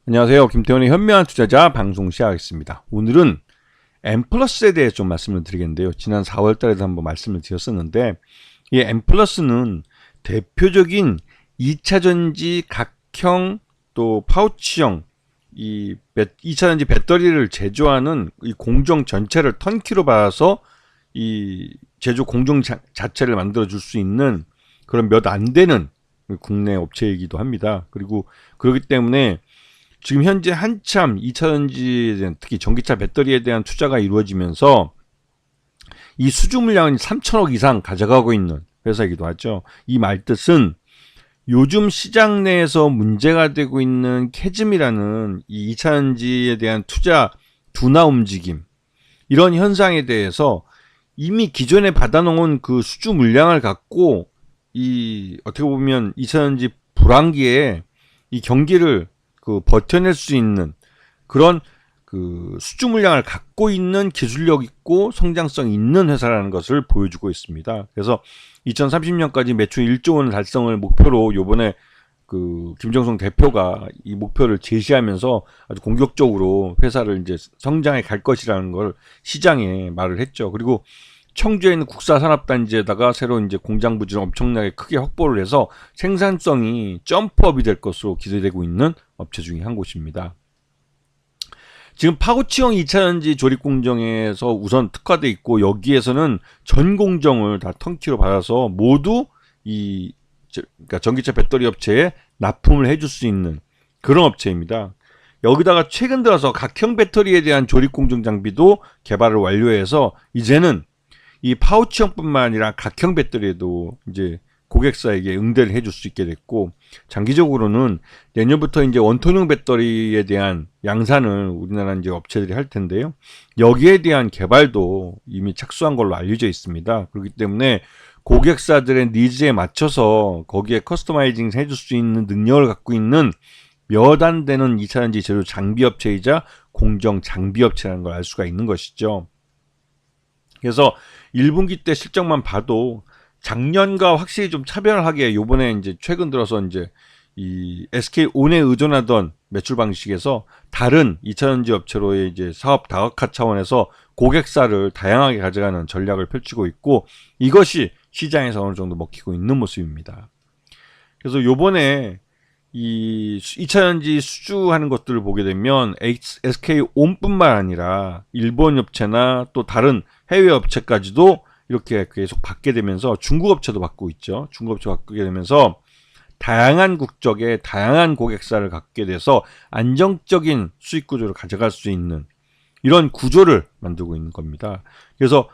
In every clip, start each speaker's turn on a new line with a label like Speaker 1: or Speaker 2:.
Speaker 1: 안녕하세요. 김태원의 현명한 투자자 방송 시작하겠습니다. 오늘은 M+에 대해 좀 말씀을 드리겠는데요. 지난 4월 달에도 한번 말씀을 드렸었는데, 이 M+는 대표적인 2차전지 각형 또 파우치형 이 2차전지 배터리를 제조하는 이 공정 전체를 턴키로 받아서 이 제조 공정 자체를 만들어 줄 수 있는 그런 몇 안 되는 국내 업체이기도 합니다. 그리고 그렇기 때문에 지금 현재 한참 2차전지에 대한, 특히 전기차 배터리에 대한 투자가 이루어지면서 이 수주 물량은 3천억 이상 가져가고 있는 회사이기도 하죠. 이 말뜻은 요즘 시장 내에서 문제가 되고 있는 캐즘이라는 이 2차전지에 대한 투자 둔화 움직임, 이런 현상에 대해서 이미 기존에 받아놓은 그 수주 물량을 갖고 이 어떻게 보면 2차전지 불황기에 이 경기를 버텨낼 수 있는 그런 그 수주 물량을 갖고 있는 기술력 있고 성장성 있는 회사라는 것을 보여주고 있습니다. 그래서 2030년까지 매출 1조 원 달성을 목표로 요번에 그 김정성 대표가 이 목표를 제시하면서 아주 공격적으로 회사를 이제 성장해 갈 것이라는 걸 시장에 말을 했죠. 그리고 청주에 있는 국사산업단지에다가 새로 이제 공장 부지를 엄청나게 크게 확보를 해서 생산성이 점프업이 될 것으로 기대되고 있는 업체 중에 한 곳입니다. 지금 파우치형 2차전지 조립 공정에서 우선 특화돼 있고, 여기에서는 전 공정을 다 턴키로 받아서 모두 그러니까 전기차 배터리 업체에 납품을 해줄 수 있는 그런 업체입니다. 여기다가 최근 들어서 각형 배터리에 대한 조립 공정 장비도 개발을 완료해서 이제는 이 파우치형뿐만 아니라 각형 배터리에도 이제 고객사에게 응대를 해줄 수 있게 됐고, 장기적으로는 내년부터 이제 원톤형 배터리에 대한 양산을 우리나라 이제 업체들이 할 텐데요. 여기에 대한 개발도 이미 착수한 걸로 알려져 있습니다. 그렇기 때문에 고객사들의 니즈에 맞춰서 거기에 커스터마이징 해줄 수 있는 능력을 갖고 있는 몇 안 되는 2차전지 제조 장비 업체이자 공정 장비 업체라는 걸 알 수가 있는 것이죠. 그래서 1분기 때 실적만 봐도 작년과 확실히 좀 차별하게 요번에 이제 최근 들어서 이제 이 SK온에 의존하던 매출 방식에서 다른 2차전지 업체로의 이제 사업 다각화 차원에서 고객사를 다양하게 가져가는 전략을 펼치고 있고, 이것이 시장에서 어느 정도 먹히고 있는 모습입니다. 그래서 요번에 이 2차전지 수주하는 것들을 보게 되면 SK온뿐만 아니라 일본 업체나 또 다른 해외 업체까지도 이렇게 계속 받게 되면서 중국 업체도 받고 있죠. 중국 업체 받게 되면서 다양한 국적의 다양한 고객사를 갖게 돼서 안정적인 수익 구조를 가져갈 수 있는 이런 구조를 만들고 있는 겁니다. 그래서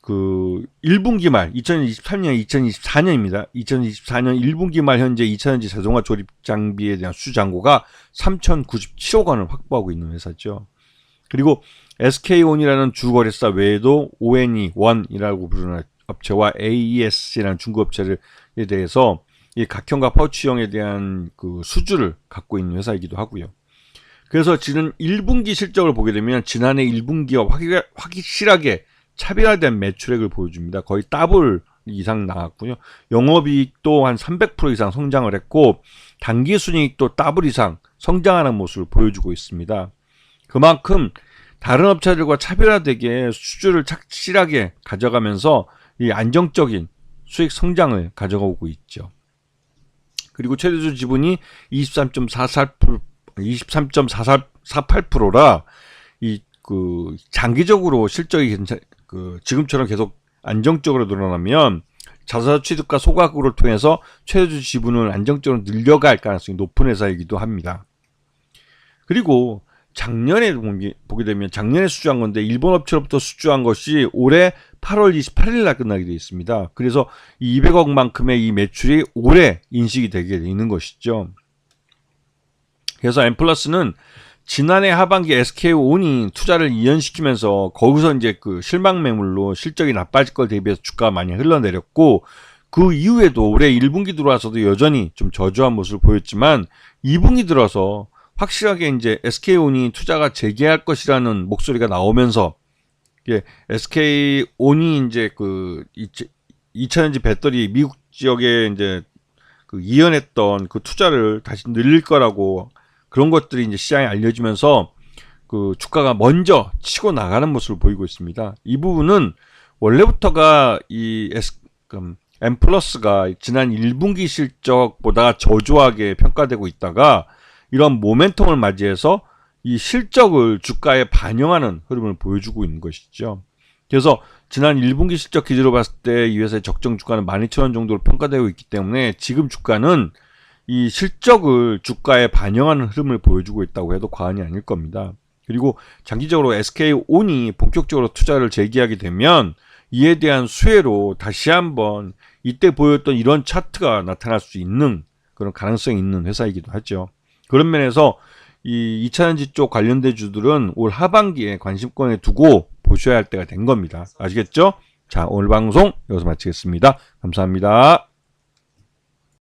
Speaker 1: 그 1분기 말 2023년 2024년입니다. 2024년 1분기 말 현재 2차전지 자동화 조립 장비에 대한 수주 잔고가 3,097억 원을 확보하고 있는 회사죠. 그리고 SK온이라는 주거래사 외에도 ONE1이라고 부르는 업체와 AES라는 중국 업체에 대해서 이 각형과 파우치형에 대한 그 수주를 갖고 있는 회사이기도 하고요. 그래서 지난 1분기 실적을 보게 되면 지난해 1분기와 확실하게 차별화된 매출액을 보여줍니다. 거의 더블 이상 나왔고요. 영업이익도 한 300% 이상 성장을 했고, 당기순이익도 더블 이상 성장하는 모습을 보여주고 있습니다. 그만큼 다른 업체들과 차별화되게 수주를 착실하게 가져가면서 이 안정적인 수익 성장을 가져가고 있죠. 그리고 최대주 지분이 23.48%라 그 장기적으로 실적이 지금처럼 계속 안정적으로 늘어나면 자사 취득과 소각으로 통해서 최대주 지분을 안정적으로 늘려갈 가능성이 높은 회사이기도 합니다. 그리고 작년에 보게 되면 작년에 수주한 건데 일본 업체로부터 수주한 것이 올해 8월 28일 날 끝나게 되어 있습니다. 그래서 이 200억만큼의 이 매출이 올해 인식이 되게 되어 있는 것이죠. 그래서 M+는 지난해 하반기 SK온이 투자를 이연시키면서 거기서 이제 그 실망 매물로 실적이 나빠질 걸 대비해서 주가가 많이 흘러내렸고, 그 이후에도 올해 1분기 들어와서도 여전히 좀 저조한 모습을 보였지만 2분기 들어서 확실하게 이제 SK온이 투자가 재개할 것이라는 목소리가 나오면서, SK온이 이제 그 2차전지 배터리 미국 지역에 이제 그 이연했던 그 투자를 다시 늘릴 거라고 그런 것들이 이제 시장에 알려지면서 그 주가가 먼저 치고 나가는 모습을 보이고 있습니다. 이 부분은 원래부터가 이 M+가 지난 1분기 실적보다 저조하게 평가되고 있다가 이런 모멘텀을 맞이해서 이 실적을 주가에 반영하는 흐름을 보여주고 있는 것이죠. 그래서 지난 1분기 실적 기준으로 봤을 때 이 회사의 적정 주가는 12,000원 정도로 평가되고 있기 때문에 지금 주가는 이 실적을 주가에 반영하는 흐름을 보여주고 있다고 해도 과언이 아닐 겁니다. 그리고 장기적으로 SK온이 본격적으로 투자를 재개하게 되면 이에 대한 수혜로 다시 한번 이때 보였던 이런 차트가 나타날 수 있는 그런 가능성이 있는 회사이기도 하죠. 그런 면에서 이 2차전지 쪽 관련된 주들은 올 하반기에 관심권에 두고 보셔야 할 때가 된 겁니다. 아시겠죠? 자, 오늘 방송 여기서 마치겠습니다. 감사합니다.